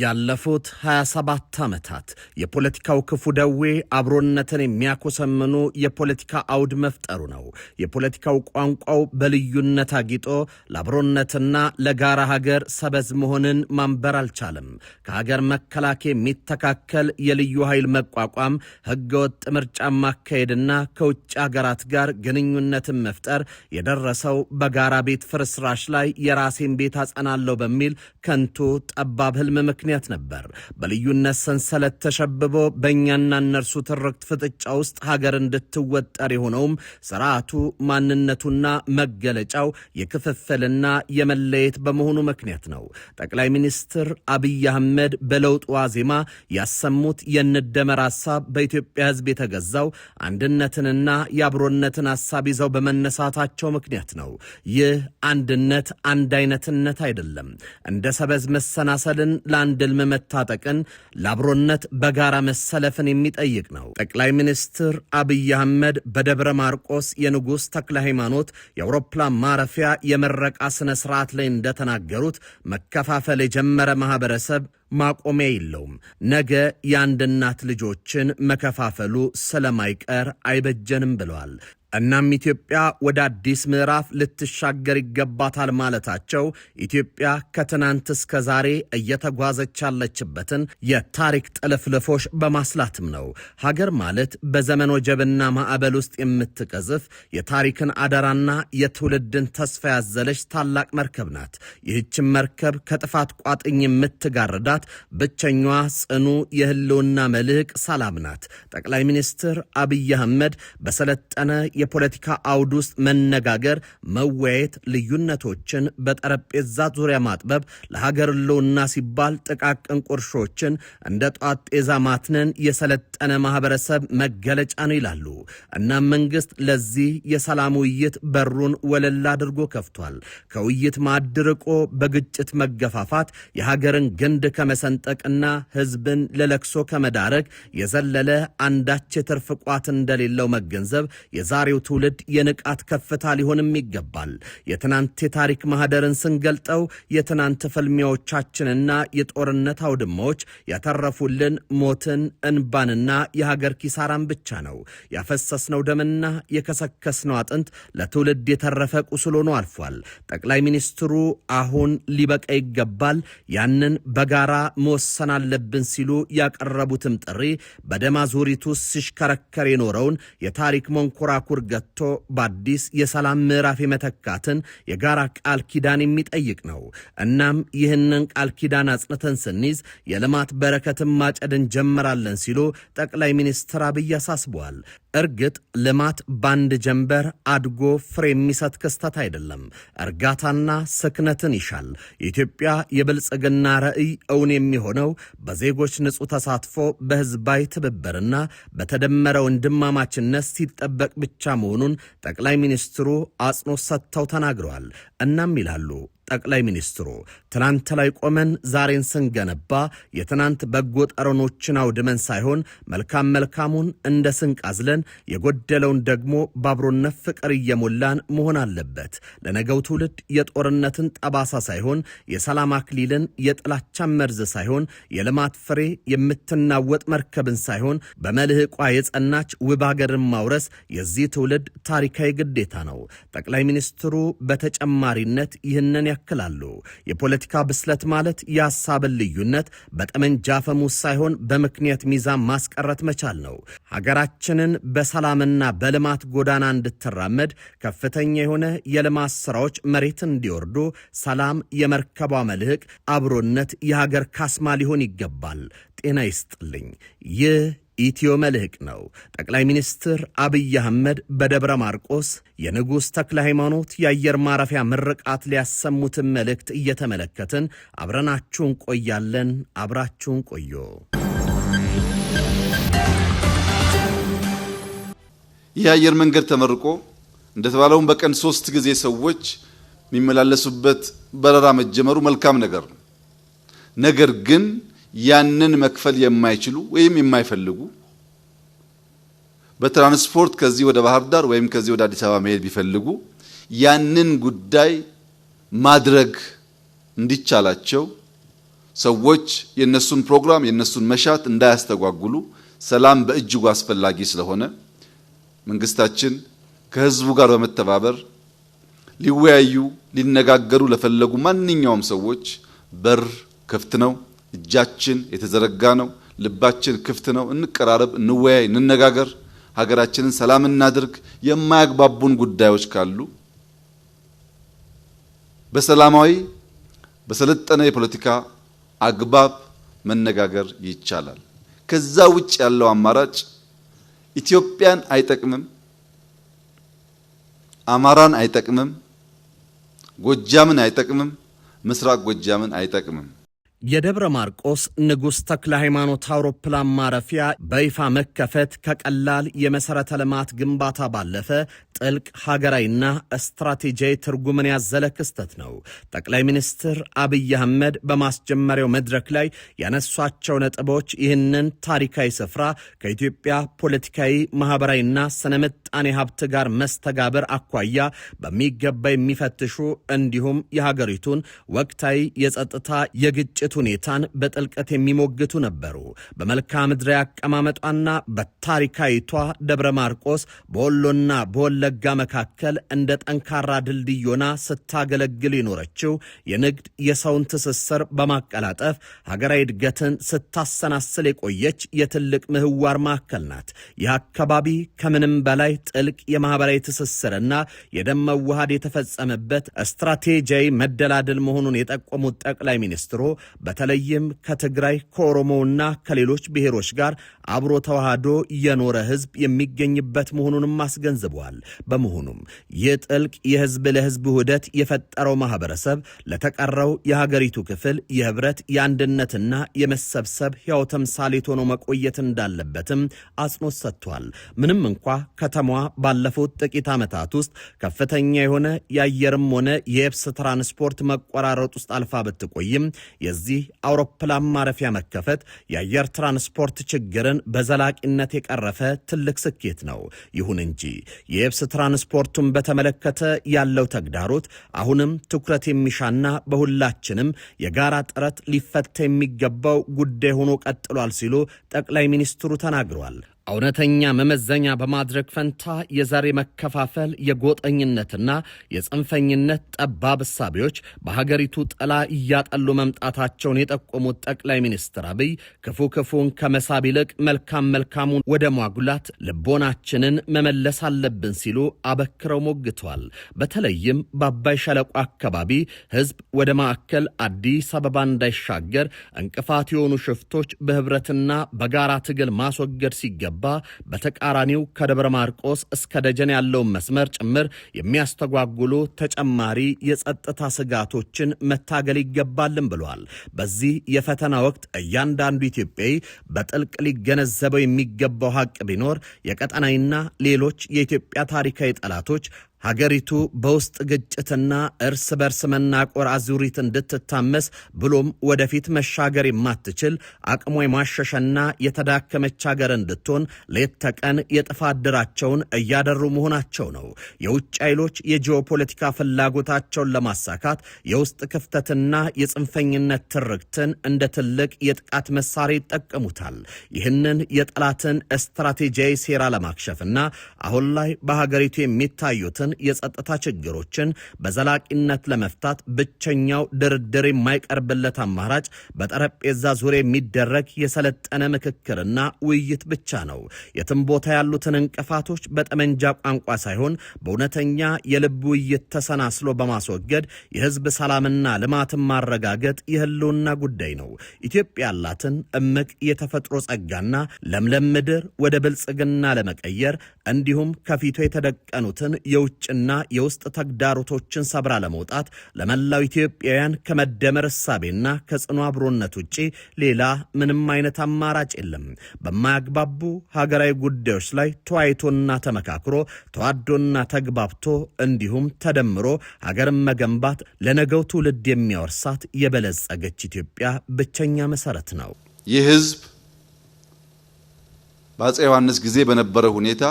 ያለፉት 27 ዓመታት የፖለቲካው ክፉ ደዌ አብሮነትን የሚያኮሰምኑ የፖለቲካ አውድ መፍጠሩ ነው። የፖለቲካው ቋንቋው በልዩነት አጊጦ ለአብሮነትና ለጋራ ሀገር ሰበዝ መሆንን ማንበር አልቻለም። ከሀገር መከላከያ የሚተካከል የልዩ ኃይል መቋቋም፣ ህገወጥ ምርጫ ማካሄድና ከውጭ ሀገራት ጋር ግንኙነትን መፍጠር የደረሰው በጋራ ቤት ፍርስራሽ ላይ የራሴን ቤት አጸናለሁ በሚል ከንቱ ጠባብ ህልም ምክንያት ነበር። በልዩነት ሰንሰለት ተሸብቦ በእኛና እነርሱ ትርክት ፍጥጫ ውስጥ ሀገር እንድትወጠር የሆነውም ስርዓቱ ማንነቱና መገለጫው የክፍፍልና የመለየት በመሆኑ ምክንያት ነው። ጠቅላይ ሚኒስትር አብይ አህመድ በለውጥ ዋዜማ ያሰሙት የንደመር ሐሳብ በኢትዮጵያ ህዝብ የተገዛው አንድነትንና የአብሮነትን ሐሳብ ይዘው በመነሳታቸው ምክንያት ነው። ይህ አንድነት አንድ አይነትነት አይደለም። እንደ ሰበዝ መሰናሰልን ለአንድ ህልም መታጠቅን ለአብሮነት በጋራ መሰለፍን የሚጠይቅ ነው። ጠቅላይ ሚኒስትር አብይ አህመድ በደብረ ማርቆስ የንጉሥ ተክለ ሃይማኖት የአውሮፕላን ማረፊያ የምረቃ ስነ ስርዓት ላይ እንደተናገሩት መከፋፈል የጀመረ ማህበረሰብ ማቆሚያ የለውም። ነገ የአንድ እናት ልጆችን መከፋፈሉ ስለማይቀር አይበጀንም ብለዋል። እናም ኢትዮጵያ ወደ አዲስ ምዕራፍ ልትሻገር ይገባታል ማለታቸው ኢትዮጵያ ከትናንት እስከ ዛሬ እየተጓዘች ያለችበትን የታሪክ ጥልፍልፎች በማስላትም ነው። ሀገር ማለት በዘመን ወጀብና ማዕበል ውስጥ የምትቀዝፍ የታሪክን አደራና የትውልድን ተስፋ ያዘለች ታላቅ መርከብ ናት። ይህችን መርከብ ከጥፋት ቋጥኝ የምትጋርዳት ብቸኛዋ ጽኑ የህልውና መልህቅ ሰላም ናት። ጠቅላይ ሚኒስትር አብይ አህመድ በሰለጠነ የፖለቲካ አውድ ውስጥ መነጋገር፣ መወያየት፣ ልዩነቶችን በጠረጴዛ ዙሪያ ማጥበብ ለሀገር ህልውና ሲባል ጥቃቅን ቁርሾችን እንደ ጧት ጤዛ ማትነን የሰለጠነ ማህበረሰብ መገለጫ ነው ይላሉ። እናም መንግስት ለዚህ የሰላም ውይይት በሩን ወለል አድርጎ ከፍቷል። ከውይይት ማዕድ ርቆ በግጭት መገፋፋት የሀገርን ግንድ ከመሰንጠቅና ህዝብን ለለቅሶ ከመዳረግ የዘለለ አንዳች የትርፍ ቋት እንደሌለው መገንዘብ የዛሬው ትውልድ የንቃት ከፍታ ሊሆንም ይገባል። የትናንት የታሪክ ማህደርን ስንገልጠው የትናንት ፍልሚያዎቻችንና የጦርነት አውድማዎች ያተረፉልን ሞትን፣ እንባንና የሀገር ኪሳራን ብቻ ነው። ያፈሰስነው ደምና የከሰከስነው አጥንት ለትውልድ የተረፈ ቁስል ሆኖ አልፏል። ጠቅላይ ሚኒስትሩ አሁን ሊበቃ ይገባል፣ ያንን በጋራ መወሰን አለብን ሲሉ ያቀረቡትም ጥሪ በደም አዙሪት ውስጥ ሲሽከረከር የኖረውን የታሪክ መንኮራኩር ገቶ በአዲስ የሰላም ምዕራፍ የመተካትን የጋራ ቃል ኪዳን የሚጠይቅ ነው። እናም ይህንን ቃል ኪዳን አጽንተን ስንይዝ የልማት በረከትን ማጨድ እንጀምራለን ሲሉ ጠቅላይ ሚኒስትር አብይ አሳስበዋል። እርግጥ ልማት ባንድ ጀንበር አድጎ ፍሬ የሚሰጥ ክስተት አይደለም። እርጋታና ስክነትን ይሻል። የኢትዮጵያ የብልጽግና ራዕይ እውን የሚሆነው በዜጎች ንጹህ ተሳትፎ በህዝባዊ ትብብርና በተደመረ ወንድማማችነት ሲጠበቅ ብቻ መሆኑን ጠቅላይ ሚኒስትሩ አጽንኦት ሰጥተው ተናግረዋል። እናም ይላሉ ጠቅላይ ሚኒስትሩ ትናንት ላይ ቆመን ዛሬን ስንገነባ የትናንት በጎ ጠረኖችን አውድመን ሳይሆን መልካም መልካሙን እንደ ስንቅ አዝለን የጎደለውን ደግሞ በአብሮነት ፍቅር እየሞላን መሆን አለበት። ለነገው ትውልድ የጦርነትን ጠባሳ ሳይሆን የሰላም አክሊልን፣ የጥላቻን መርዝ ሳይሆን የልማት ፍሬ የምትናወጥ መርከብን ሳይሆን በመልህቋ የጸናች ውብ ሀገርን ማውረስ የዚህ ትውልድ ታሪካዊ ግዴታ ነው። ጠቅላይ ሚኒስትሩ በተጨማሪነት ይህንን ያክላሉ። የፖለቲካ ብስለት ማለት የሐሳብን ልዩነት በጠመንጃ ፈሙዝ ሳይሆን በምክንያት ሚዛን ማስቀረት መቻል ነው። ሀገራችንን በሰላምና በልማት ጎዳና እንድትራመድ ከፍተኛ የሆነ የልማት ስራዎች መሬት እንዲወርዱ ሰላም የመርከቧ መልህቅ፣ አብሮነት የሀገር ካስማ ሊሆን ይገባል። ጤና ይስጥልኝ። ይህ ኢትዮ መልህቅ ነው። ጠቅላይ ሚኒስትር አብይ አህመድ በደብረ ማርቆስ የንጉሥ ተክለ ሃይማኖት የአየር ማረፊያ ምርቃት ሊያሰሙትን መልእክት እየተመለከትን አብረናችሁን ቆያለን። አብራችሁን ቆዩ። ይህ አየር መንገድ ተመርቆ እንደተባለውን በቀን 3 ጊዜ ሰዎች የሚመላለሱበት በረራ መጀመሩ መልካም ነገር ነው። ነገር ግን ያንን መክፈል የማይችሉ ወይም የማይፈልጉ በትራንስፖርት ከዚህ ወደ ባህር ዳር ወይም ከዚህ ወደ አዲስ አበባ መሄድ ቢፈልጉ ያንን ጉዳይ ማድረግ እንዲቻላቸው ሰዎች የነሱን ፕሮግራም የነሱን መሻት እንዳያስተጓጉሉ ሰላም በእጅጉ አስፈላጊ ስለሆነ መንግስታችን ከህዝቡ ጋር በመተባበር ሊወያዩ ሊነጋገሩ ለፈለጉ ማንኛውም ሰዎች በር ክፍት ነው። እጃችን የተዘረጋ ነው። ልባችን ክፍት ነው። እንቀራረብ፣ እንወያይ፣ እንነጋገር፣ ሀገራችንን ሰላም እናድርግ። የማያግባቡን ጉዳዮች ካሉ በሰላማዊ በሰለጠነ የፖለቲካ አግባብ መነጋገር ይቻላል። ከዛ ውጭ ያለው አማራጭ ኢትዮጵያን አይጠቅምም፣ አማራን አይጠቅምም፣ ጎጃምን አይጠቅምም፣ ምስራቅ ጎጃምን አይጠቅምም። የደብረ ማርቆስ ንጉሥ ተክለ ሃይማኖት አውሮፕላን ማረፊያ በይፋ መከፈት ከቀላል የመሠረተ ልማት ግንባታ ባለፈ ጥልቅ ሀገራዊና ስትራቴጂያዊ ትርጉምን ያዘለ ክስተት ነው። ጠቅላይ ሚኒስትር አብይ አህመድ በማስጀመሪያው መድረክ ላይ ያነሷቸው ነጥቦች ይህንን ታሪካዊ ስፍራ ከኢትዮጵያ ፖለቲካዊ፣ ማኅበራዊና ስነ ምጣኔ ሀብት ጋር መስተጋብር አኳያ በሚገባ የሚፈትሹ እንዲሁም የሀገሪቱን ወቅታዊ የጸጥታ የግጭት ሁኔታን በጥልቀት የሚሞግቱ ነበሩ። በመልክዓ ምድራዊ አቀማመጧና በታሪካዊቷ ደብረ ማርቆስ በወሎና በወለጋ መካከል እንደ ጠንካራ ድልድይ ሆና ስታገለግል የኖረችው የንግድ የሰውን ትስስር በማቀላጠፍ ሀገራዊ እድገትን ስታሰናስል የቆየች የትልቅ ምህዋር ማዕከል ናት። ይህ አካባቢ ከምንም በላይ ጥልቅ የማኅበራዊ ትስስርና የደም መዋሃድ የተፈጸመበት ስትራቴጂያዊ መደላድል መሆኑን የጠቆሙት ጠቅላይ ሚኒስትሩ በተለይም ከትግራይ ከኦሮሞውና ከሌሎች ብሔሮች ጋር አብሮ ተዋህዶ የኖረ ሕዝብ የሚገኝበት መሆኑንም አስገንዝበዋል። በመሆኑም ይህ ጥልቅ የሕዝብ ለሕዝብ ውህደት የፈጠረው ማህበረሰብ ለተቀረው የሀገሪቱ ክፍል የህብረት የአንድነትና የመሰብሰብ ሕያው ተምሳሌት ሆኖ መቆየት እንዳለበትም አጽንኦት ሰጥቷል። ምንም እንኳ ከተማዋ ባለፉት ጥቂት ዓመታት ውስጥ ከፍተኛ የሆነ የአየርም ሆነ የየብስ ትራንስፖርት መቆራረጥ ውስጥ አልፋ ብትቆይም የዚህ አውሮፕላን ማረፊያ መከፈት የአየር ትራንስፖርት ችግርን በዘላቂነት የቀረፈ ትልቅ ስኬት ነው። ይሁን እንጂ የየብስ ትራንስፖርቱን በተመለከተ ያለው ተግዳሮት አሁንም ትኩረት የሚሻና በሁላችንም የጋራ ጥረት ሊፈታ የሚገባው ጉዳይ ሆኖ ቀጥሏል ሲሉ ጠቅላይ ሚኒስትሩ ተናግረዋል። እውነተኛ መመዘኛ በማድረግ ፈንታ የዛሬ መከፋፈል፣ የጎጠኝነትና የጽንፈኝነት ጠባብ እሳቤዎች በሀገሪቱ ጥላ እያጠሉ መምጣታቸውን የጠቆሙት ጠቅላይ ሚኒስትር አብይ ክፉ ክፉን ከመሳብ ይልቅ መልካም መልካሙን ወደ ማጉላት ልቦናችንን መመለስ አለብን ሲሉ አበክረው ሞግተዋል። በተለይም በአባይ ሸለቆ አካባቢ ሕዝብ ወደ ማዕከል አዲስ አበባ እንዳይሻገር እንቅፋት የሆኑ ሽፍቶች በህብረትና በጋራ ትግል ማስወገድ ሲገባ በተቃራኒው ከደብረ ማርቆስ እስከ ደጀን ያለውን መስመር ጭምር የሚያስተጓጉሉ ተጨማሪ የጸጥታ ስጋቶችን መታገል ይገባልን ብለዋል። በዚህ የፈተና ወቅት እያንዳንዱ ኢትዮጵያዊ በጥልቅ ሊገነዘበው የሚገባው ሀቅ ቢኖር የቀጠናዊና ሌሎች የኢትዮጵያ ታሪካዊ ጠላቶች ሀገሪቱ በውስጥ ግጭትና እርስ በርስ መናቆር አዙሪት እንድትታመስ ብሎም ወደፊት መሻገር የማትችል አቅሟ የማሸሸና የተዳከመች ሀገር እንድትሆን ሌት ተቀን የጥፋት ድራቸውን እያደሩ መሆናቸው ነው። የውጭ ኃይሎች የጂኦፖለቲካ ፍላጎታቸውን ለማሳካት የውስጥ ክፍተትና የጽንፈኝነት ትርክትን እንደ ትልቅ የጥቃት መሳሪያ ይጠቀሙታል። ይህንን የጠላትን ስትራቴጂያዊ ሴራ ለማክሸፍና አሁን ላይ በሀገሪቱ የሚታዩትን የጸጥታ ችግሮችን በዘላቂነት ለመፍታት ብቸኛው ድርድር የማይቀርብለት አማራጭ በጠረጴዛ ዙሪያ የሚደረግ የሰለጠነ ምክክርና ውይይት ብቻ ነው። የትም ቦታ ያሉትን እንቅፋቶች በጠመንጃ ቋንቋ ሳይሆን በእውነተኛ የልብ ውይይት ተሰናስሎ በማስወገድ የሕዝብ ሰላምና ልማትን ማረጋገጥ የህልውና ጉዳይ ነው። ኢትዮጵያ ያላትን እምቅ የተፈጥሮ ጸጋና ለምለም ምድር ወደ ብልጽግና ለመቀየር እንዲሁም ከፊቱ የተደቀኑትን የውጭና የውስጥ ተግዳሮቶችን ሰብራ ለመውጣት ለመላው ኢትዮጵያውያን ከመደመር እሳቤና ከጽኑ አብሮነት ውጪ ሌላ ምንም አይነት አማራጭ የለም። በማያግባቡ ሀገራዊ ጉዳዮች ላይ ተወያይቶና ተመካክሮ ተዋዶና ተግባብቶ እንዲሁም ተደምሮ ሀገርን መገንባት ለነገው ትውልድ የሚያወርሳት የበለጸገች ኢትዮጵያ ብቸኛ መሰረት ነው። ይህ ህዝብ በአፄ ዮሐንስ ጊዜ በነበረ ሁኔታ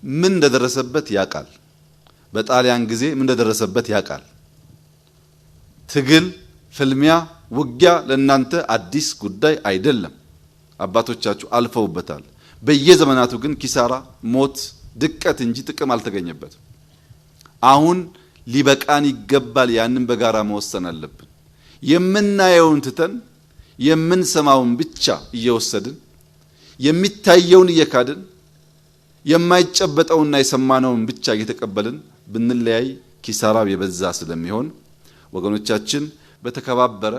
ምን እንደደረሰበት ያውቃል። በጣሊያን ጊዜ ምን እንደደረሰበት ያውቃል። ትግል፣ ፍልሚያ ውጊያ ለእናንተ አዲስ ጉዳይ አይደለም። አባቶቻችሁ አልፈውበታል። በየዘመናቱ ግን ኪሳራ፣ ሞት፣ ድቀት እንጂ ጥቅም አልተገኘበትም። አሁን ሊበቃን ይገባል። ያንን በጋራ መወሰን አለብን። የምናየውን ትተን የምንሰማውን ብቻ እየወሰድን የሚታየውን እየካድን የማይጨበጠውና የሰማነውን ብቻ እየተቀበልን ብንለያይ ኪሳራው የበዛ ስለሚሆን ወገኖቻችን በተከባበረ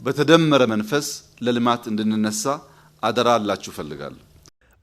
በተደመረ መንፈስ ለልማት እንድንነሳ አደራ አላችሁ ፈልጋለሁ።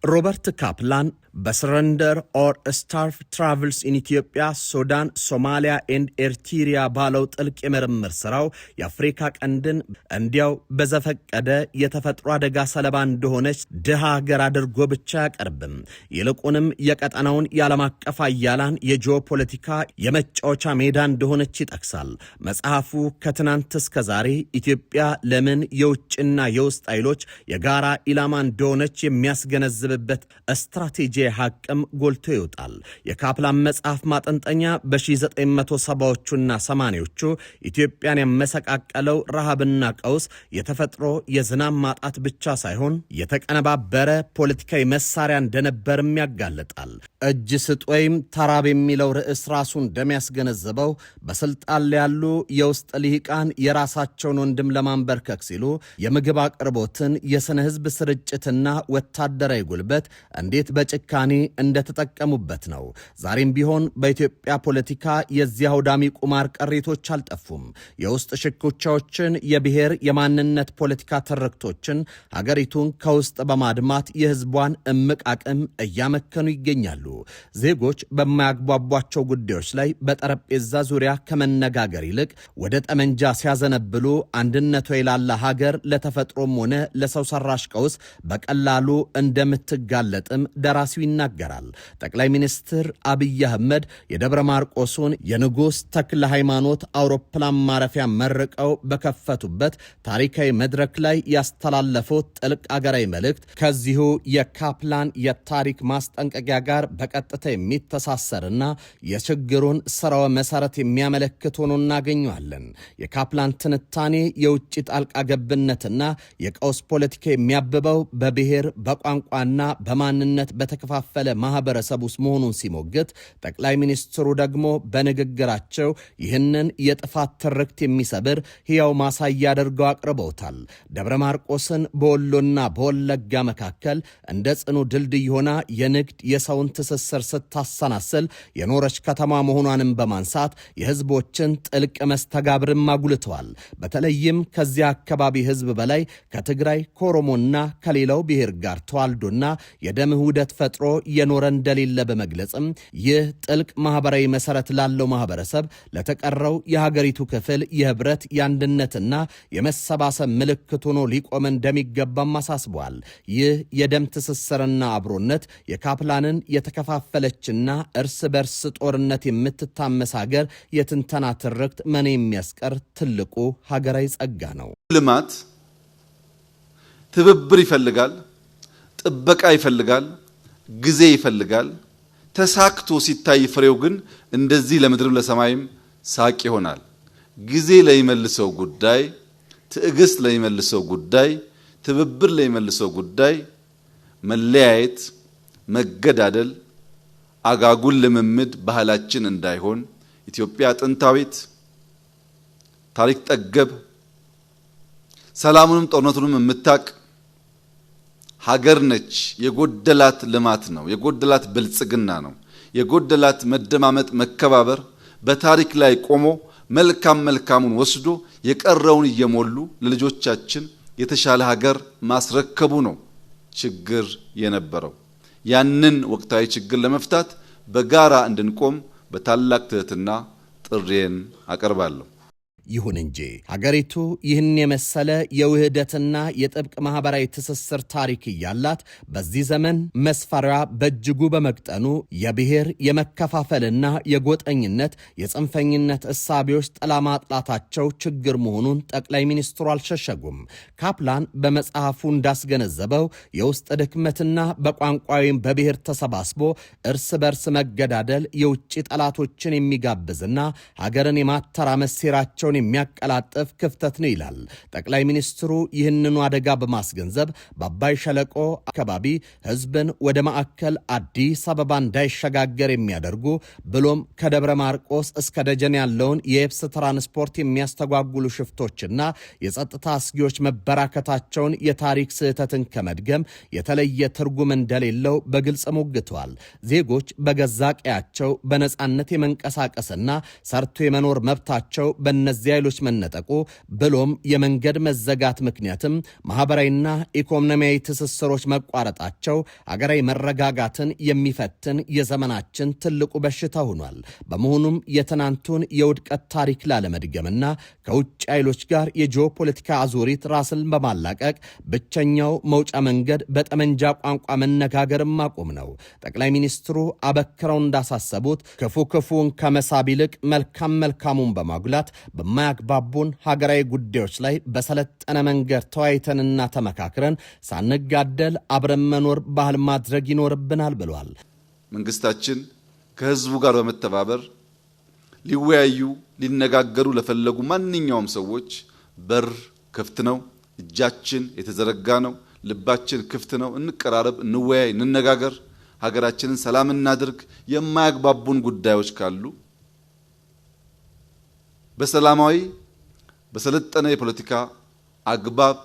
ሮበርት ካፕላን በሰረንደር ኦር ስታርቭ ትራቭልስ ኢን ኢትዮጵያ፣ ሱዳን፣ ሶማሊያ ኤንድ ኤርትሪያ ባለው ጥልቅ የምርምር ስራው የአፍሪካ ቀንድን እንዲያው በዘፈቀደ የተፈጥሮ አደጋ ሰለባ እንደሆነች ድሃ ሀገር አድርጎ ብቻ አያቀርብም። ይልቁንም የቀጠናውን የዓለም አቀፍ አያላን የጂኦፖለቲካ የመጫወቻ ሜዳ እንደሆነች ይጠቅሳል። መጽሐፉ ከትናንት እስከ ዛሬ ኢትዮጵያ ለምን የውጭና የውስጥ ኃይሎች የጋራ ኢላማ እንደሆነች የሚያስገነዝብበት ስትራቴጂ ሐቅም ጎልቶ ይወጣል። የካፕላን መጽሐፍ ማጠንጠኛ በ1970ዎቹና 80ዎቹ ኢትዮጵያን ያመሰቃቀለው ረሃብና ቀውስ የተፈጥሮ የዝናብ ማጣት ብቻ ሳይሆን የተቀነባበረ ፖለቲካዊ መሳሪያ እንደነበርም ያጋልጣል። እጅ ስጥ ወይም ተራብ የሚለው ርዕስ ራሱ እንደሚያስገነዝበው በስልጣን ላይ ያሉ የውስጥ ልሂቃን የራሳቸውን ወንድም ለማንበርከክ ሲሉ የምግብ አቅርቦትን፣ የስነ ህዝብ ስርጭትና ወታደራዊ ጉልበት እንዴት በጭካኔ እንደተጠቀሙበት ነው። ዛሬም ቢሆን በኢትዮጵያ ፖለቲካ የዚህ አውዳሚ ቁማር ቅሪቶች አልጠፉም። የውስጥ ሽኩቻዎችን፣ የብሔር የማንነት ፖለቲካ ትርክቶችን ሀገሪቱን ከውስጥ በማድማት የህዝቧን እምቅ አቅም እያመከኑ ይገኛሉ። ዜጎች በማያግባቧቸው ጉዳዮች ላይ በጠረጴዛ ዙሪያ ከመነጋገር ይልቅ ወደ ጠመንጃ ሲያዘነብሉ አንድነቷ የላላ ሀገር ለተፈጥሮም ሆነ ለሰው ሰራሽ ቀውስ በቀላሉ እንደምትጋለጥም ደራሲው ይናገራል። ጠቅላይ ሚኒስትር አብይ አህመድ የደብረ ማርቆሱን የንጉሥ ተክለ ሃይማኖት አውሮፕላን ማረፊያ መርቀው በከፈቱበት ታሪካዊ መድረክ ላይ ያስተላለፉት ጥልቅ አገራዊ መልእክት ከዚሁ የካፕላን የታሪክ ማስጠንቀቂያ ጋር በቀጥታ የሚተሳሰርና የችግሩን ስራው መሰረት የሚያመለክት ሆኖ እናገኘዋለን። የካፕላን ትንታኔ የውጭ ጣልቃ ገብነትና የቀውስ ፖለቲካ የሚያብበው በብሔር በቋንቋና በማንነት በተከፋፈለ ማህበረሰብ ውስጥ መሆኑን ሲሞግት፣ ጠቅላይ ሚኒስትሩ ደግሞ በንግግራቸው ይህንን የጥፋት ትርክት የሚሰብር ሕያው ማሳያ አድርገው አቅርበውታል። ደብረ ማርቆስን በወሎና በወለጋ መካከል እንደ ጽኑ ድልድይ ሆና የንግድ የሰውን ትስስር ስታሰናስል የኖረች ከተማ መሆኗንም በማንሳት የህዝቦችን ጥልቅ መስተጋብርም አጉልተዋል። በተለይም ከዚያ አካባቢ ህዝብ በላይ ከትግራይ ከኦሮሞና ከሌላው ብሔር ጋር ተዋልዶና የደም ውህደት ፈጥሮ የኖረ እንደሌለ በመግለጽም ይህ ጥልቅ ማህበራዊ መሰረት ላለው ማህበረሰብ ለተቀረው የሀገሪቱ ክፍል የህብረት የአንድነትና የመሰባሰብ ምልክት ሆኖ ሊቆም እንደሚገባም አሳስበዋል። ይህ የደም ትስስርና አብሮነት የካፕላንን የተከፋፈለችና እርስ በርስ ጦርነት የምትታመስ ሀገር የትንተና ትርክት መኔ የሚያስቀር ትልቁ ሀገራዊ ጸጋ ነው። ልማት ትብብር ይፈልጋል፣ ጥበቃ ይፈልጋል፣ ጊዜ ይፈልጋል። ተሳክቶ ሲታይ ፍሬው ግን እንደዚህ ለምድርም ለሰማይም ሳቅ ይሆናል። ጊዜ ለሚመልሰው ጉዳይ፣ ትዕግስት ለሚመልሰው ጉዳይ፣ ትብብር ለሚመልሰው ጉዳይ መለያየት፣ መገዳደል፣ አጋጉል ልምምድ ባህላችን እንዳይሆን ኢትዮጵያ ጥንታዊት ታሪክ ጠገብ ሰላሙንም ጦርነቱንም የምታቅ ሀገር ነች። የጎደላት ልማት ነው፣ የጎደላት ብልጽግና ነው፣ የጎደላት መደማመጥ፣ መከባበር በታሪክ ላይ ቆሞ መልካም መልካሙን ወስዶ የቀረውን እየሞሉ ለልጆቻችን የተሻለ ሀገር ማስረከቡ ነው ችግር የነበረው። ያንን ወቅታዊ ችግር ለመፍታት በጋራ እንድንቆም በታላቅ ትህትና ጥሪዬን አቀርባለሁ። ይሁን እንጂ ሀገሪቱ ይህን የመሰለ የውህደትና የጥብቅ ማህበራዊ ትስስር ታሪክ እያላት በዚህ ዘመን መስፈሪያ በእጅጉ በመቅጠኑ የብሔር የመከፋፈልና የጎጠኝነት የጽንፈኝነት እሳቤዎች ጥላ ማጥላታቸው ችግር መሆኑን ጠቅላይ ሚኒስትሩ አልሸሸጉም። ካፕላን በመጽሐፉ እንዳስገነዘበው የውስጥ ድክመትና በቋንቋ ወይም በብሔር ተሰባስቦ እርስ በርስ መገዳደል የውጭ ጠላቶችን የሚጋብዝና ሀገርን የማተራመስ ሴራቸውን ጉዞን የሚያቀላጥፍ ክፍተት ነው ይላል ጠቅላይ ሚኒስትሩ። ይህንኑ አደጋ በማስገንዘብ በአባይ ሸለቆ አካባቢ ህዝብን ወደ ማዕከል አዲስ አበባ እንዳይሸጋገር የሚያደርጉ ብሎም ከደብረ ማርቆስ እስከ ደጀን ያለውን የየብስ ትራንስፖርት የሚያስተጓጉሉ ሽፍቶችና የጸጥታ አስጊዎች መበራከታቸውን የታሪክ ስህተትን ከመድገም የተለየ ትርጉም እንደሌለው በግልጽ ሞግተዋል። ዜጎች በገዛ ቀያቸው በነጻነት የመንቀሳቀስና ሰርቶ የመኖር መብታቸው በእነዚህ ኃይሎች መነጠቁ ብሎም የመንገድ መዘጋት ምክንያትም ማህበራዊና ኢኮኖሚያዊ ትስስሮች መቋረጣቸው አገራዊ መረጋጋትን የሚፈትን የዘመናችን ትልቁ በሽታ ሆኗል። በመሆኑም የትናንቱን የውድቀት ታሪክ ላለመድገምና ከውጭ ኃይሎች ጋር የጂኦፖለቲካ አዙሪት ራስን በማላቀቅ ብቸኛው መውጫ መንገድ በጠመንጃ ቋንቋ መነጋገርም ማቆም ነው። ጠቅላይ ሚኒስትሩ አበክረው እንዳሳሰቡት ክፉን ከመሳብ ይልቅ መልካሙን በማጉላት በማያግባቡን ሀገራዊ ጉዳዮች ላይ በሰለጠነ መንገድ ተወያይተንና ተመካክረን ሳንጋደል አብረን መኖር ባህል ማድረግ ይኖርብናል ብሏል። መንግስታችን ከህዝቡ ጋር በመተባበር ሊወያዩ ሊነጋገሩ ለፈለጉ ማንኛውም ሰዎች በር ክፍት ነው። እጃችን የተዘረጋ ነው። ልባችን ክፍት ነው። እንቀራረብ፣ እንወያይ፣ እንነጋገር፣ ሀገራችንን ሰላም እናድርግ። የማያግባቡን ጉዳዮች ካሉ በሰላማዊ በሰለጠነ የፖለቲካ አግባብ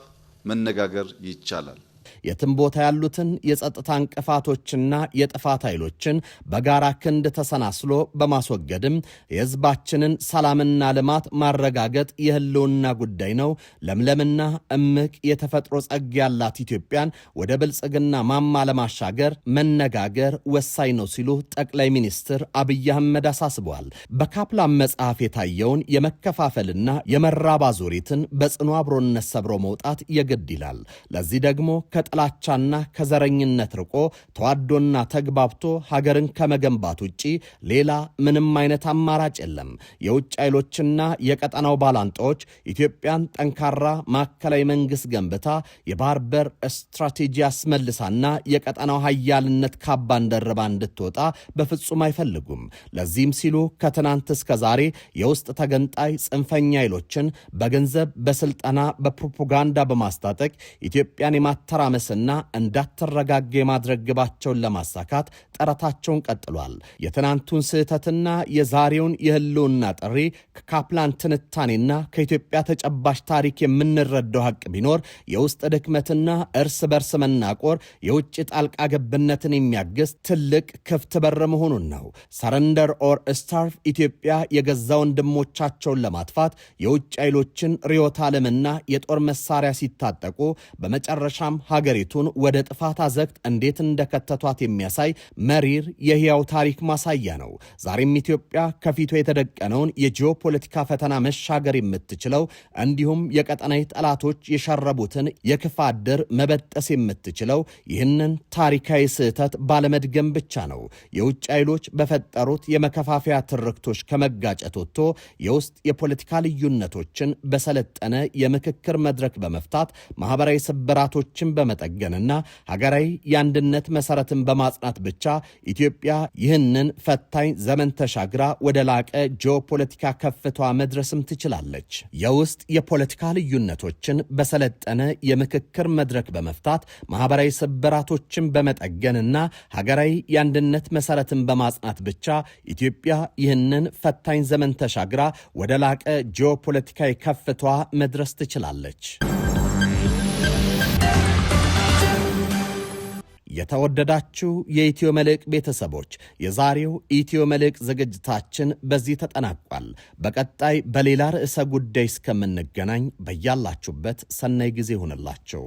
መነጋገር ይቻላል። የትም ቦታ ያሉትን የጸጥታ እንቅፋቶችና የጥፋት ኃይሎችን በጋራ ክንድ ተሰናስሎ በማስወገድም የህዝባችንን ሰላምና ልማት ማረጋገጥ የህልውና ጉዳይ ነው። ለምለምና እምቅ የተፈጥሮ ጸጋ ያላት ኢትዮጵያን ወደ ብልጽግና ማማ ለማሻገር መነጋገር ወሳኝ ነው ሲሉ ጠቅላይ ሚኒስትር አብይ አህመድ አሳስበዋል። በካፕላን መጽሐፍ የታየውን የመከፋፈልና የመራብ አዙሪትን በጽኑ አብሮነት ሰብሮ መውጣት የግድ ይላል። ለዚህ ደግሞ ከጥላቻና ከዘረኝነት ርቆ ተዋዶና ተግባብቶ ሀገርን ከመገንባት ውጪ ሌላ ምንም አይነት አማራጭ የለም። የውጭ ኃይሎችና የቀጠናው ባላንጣዎች ኢትዮጵያን ጠንካራ ማዕከላዊ መንግስት ገንብታ የባህር በር ስትራቴጂ አስመልሳና የቀጠናው ሀያልነት ካባን ደርባ እንድትወጣ በፍጹም አይፈልጉም። ለዚህም ሲሉ ከትናንት እስከ ዛሬ የውስጥ ተገንጣይ ጽንፈኛ ኃይሎችን በገንዘብ በስልጠና በፕሮፓጋንዳ በማስታጠቅ ኢትዮጵያን የማተራመስና እንዳትረጋጋ የማድረግ ግባቸውን ለማሳካት ጥረታቸውን ቀጥሏል። የትናንቱን ስህተትና የዛሬውን የህልውና ጥሪ ከካፕላን ትንታኔና ከኢትዮጵያ ተጨባጭ ታሪክ የምንረዳው ሀቅ ቢኖር የውስጥ ድክመትና እርስ በርስ መናቆር የውጭ ጣልቃ ገብነትን የሚያግዝ ትልቅ ክፍት በር መሆኑን ነው። ሰረንደር ኦር ስታርቭ ኢትዮጵያ የገዛ ወንድሞቻቸውን ለማጥፋት የውጭ ኃይሎችን ርዕዮተ ዓለምና የጦር መሳሪያ ሲታጠቁ በመጨረሻም ሀገሪቱን ወደ ጥፋት አዘቅት እንዴት እንደከተቷት የሚያሳይ መሪር የህያው ታሪክ ማሳያ ነው። ዛሬም ኢትዮጵያ ከፊቷ የተደቀነውን የጂኦፖለቲካ ፈተና መሻገር የምትችለው እንዲሁም የቀጠናዊ ጠላቶች የሸረቡትን የክፋት ድር መበጠስ የምትችለው ይህንን ታሪካዊ ስህተት ባለመድገም ብቻ ነው። የውጭ ኃይሎች በፈጠሩት የመከፋፈያ ትርክቶች ከመጋጨት ወጥቶ የውስጥ የፖለቲካ ልዩነቶችን በሰለጠነ የምክክር መድረክ በመፍታት ማህበራዊ ስብራቶችን በመጠገንና ሀገራዊ የአንድነት መሰረትን በማጽናት ብቻ ኢትዮጵያ ይህንን ፈታኝ ዘመን ተሻግራ ወደ ላቀ ጂኦፖለቲካ ከፍቷ መድረስም ትችላለች። የውስጥ የፖለቲካ ልዩነቶችን በሰለጠነ የምክክር መድረክ በመፍታት ማህበራዊ ስብራቶችን በመጠገንና ሀገራዊ የአንድነት መሰረትን በማጽናት ብቻ ኢትዮጵያ ይህንን ፈታኝ ዘመን ተሻግራ ወደ ላቀ ጂኦፖለቲካዊ ከፍቷ መድረስ ትችላለች። የተወደዳችሁ የኢትዮ መልሕቅ ቤተሰቦች የዛሬው ኢትዮ መልሕቅ ዝግጅታችን በዚህ ተጠናቋል። በቀጣይ በሌላ ርዕሰ ጉዳይ እስከምንገናኝ በያላችሁበት ሰናይ ጊዜ ይሁንላችሁ።